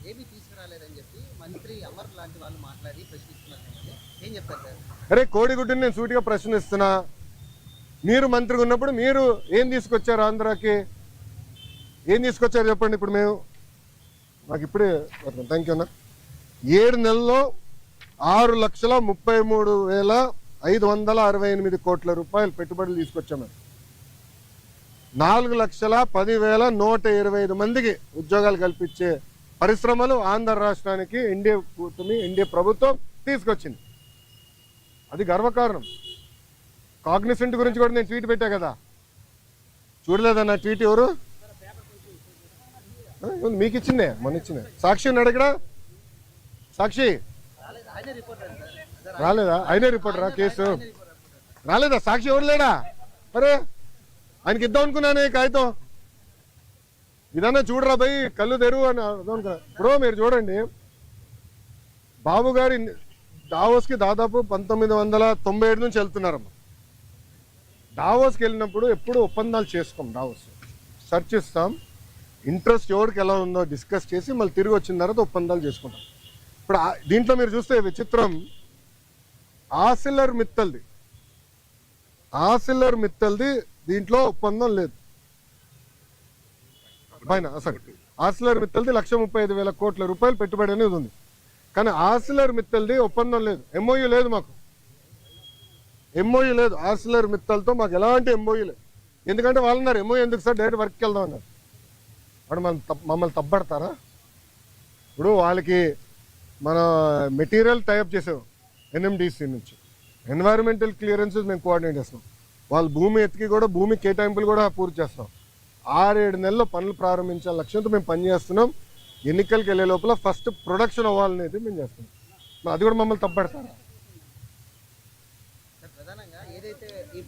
ఏమీ తీసుకురాలేదని చెప్పి మంత్రి అమర్ లాంటి వాళ్ళు మాట్లాడి ప్రశ్నిస్తున్నారు. ఏం చెప్తారు సార్? అరే కోడిగుడ్డుని నేను సూటిగా ప్రశ్నిస్తున్నా. మీరు మంత్రిగా ఉన్నప్పుడు మీరు ఏం తీసుకొచ్చారు ఆంధ్రాకి? ఏం తీసుకొచ్చారు చెప్పండి. ఇప్పుడు మేము మాకు ఇప్పుడే థ్యాంక్ యూ అన్న. 7 నెలల్లో 6,33,568 కోట్ల రూపాయలు పెట్టుబడులు తీసుకొచ్చాము. 4,10,125 మందికి ఉద్యోగాలు కల్పించే పరిశ్రమలు ఆంధ్ర రాష్ట్రానికి ఎన్డీఏ ప్రభుత్వం తీసుకొచ్చింది. అది గర్వకారణం. కాగ్నిసెంట్ గురించి కూడా నేను ట్వీట్ పెట్టా కదా, చూడలేదన్న ట్వీట్? ఎవరు మీకు ఇచ్చిందే, మొన్న ఇచ్చిందే. సాక్షి ఉన్నాడు ఇక్కడ. సాక్షి రాలేదా? ఆయనే రిపోర్టరా? కేసు రాలేదా? సాక్షి ఎవరు లేడా? అరే ఆయనకి ఇద్దాం అనుకున్నాను కాగితం. ఇదన్నా చూడరా భయ్, కళ్ళు తెరువు అని అనుకున్నా. ఇప్పుడు మీరు చూడండి, బాబు గారి డావోస్కి దాదాపు 1997 నుంచి వెళ్తున్నారమ్మా. డావోస్కి వెళ్ళినప్పుడు ఎప్పుడు ఒప్పందాలు చేసుకోం. డావోస్ సెర్చ్ ఇస్తాం, ఇంట్రెస్ట్ ఎవరికి ఎలా ఉందో డిస్కస్ చేసి మళ్ళీ తిరిగి వచ్చిన తర్వాత ఒప్పందాలు చేసుకుంటాం. ఇప్పుడు దీంట్లో మీరు చూస్తే విచిత్రం, ఆసిల్లర్ మిత్తల్ది దీంట్లో ఒప్పందం లేదు. పైన అసలు ఆసిల్లర్ మిత్తల్ది 1,35,000 కోట్ల రూపాయలు పెట్టుబడి అనేది ఉంది. కానీ ఆసిల్లర్ మిత్తల్ది ఒప్పందం లేదు, ఎంఓయూ లేదు. మాకు ఎంఓయూ లేదు ఆసిల్లర్ మిత్తల్తో. మాకు ఎలాంటి ఎంఓయూ లేదు. ఎందుకంటే వాళ్ళు అన్నారు ఎంఓయూ ఎందుకు సార్, డైరెక్ట్ వర్క్కి వెళ్దాం అన్నారు. వాడు మమ్మల్ని తప్పబడతారా? ఇప్పుడు వాళ్ళకి మన మెటీరియల్ టైప్ చేసాం ఎన్ఎండిసి నుంచి, ఎన్వైరన్మెంటల్ క్లియరెన్సెస్ మేము కోఆర్డినేట్ చేస్తాం. వాళ్ళు భూమి ఎత్తికి కూడా భూమి కేటాయింపులు కూడా పూర్తి చేస్తాం. 6-7 నెలల్లో పనులు ప్రారంభించాల లక్ష్యంతో మేము పనిచేస్తున్నాం. ఎన్నికలకు వెళ్ళే లోపల ఫస్ట్ ప్రొడక్షన్ అవ్వాలనేది మేము చేస్తున్నాం. అది కూడా మమ్మల్ని తప్పబడతారా? ప్రధానంగా ఏదైతే ఈ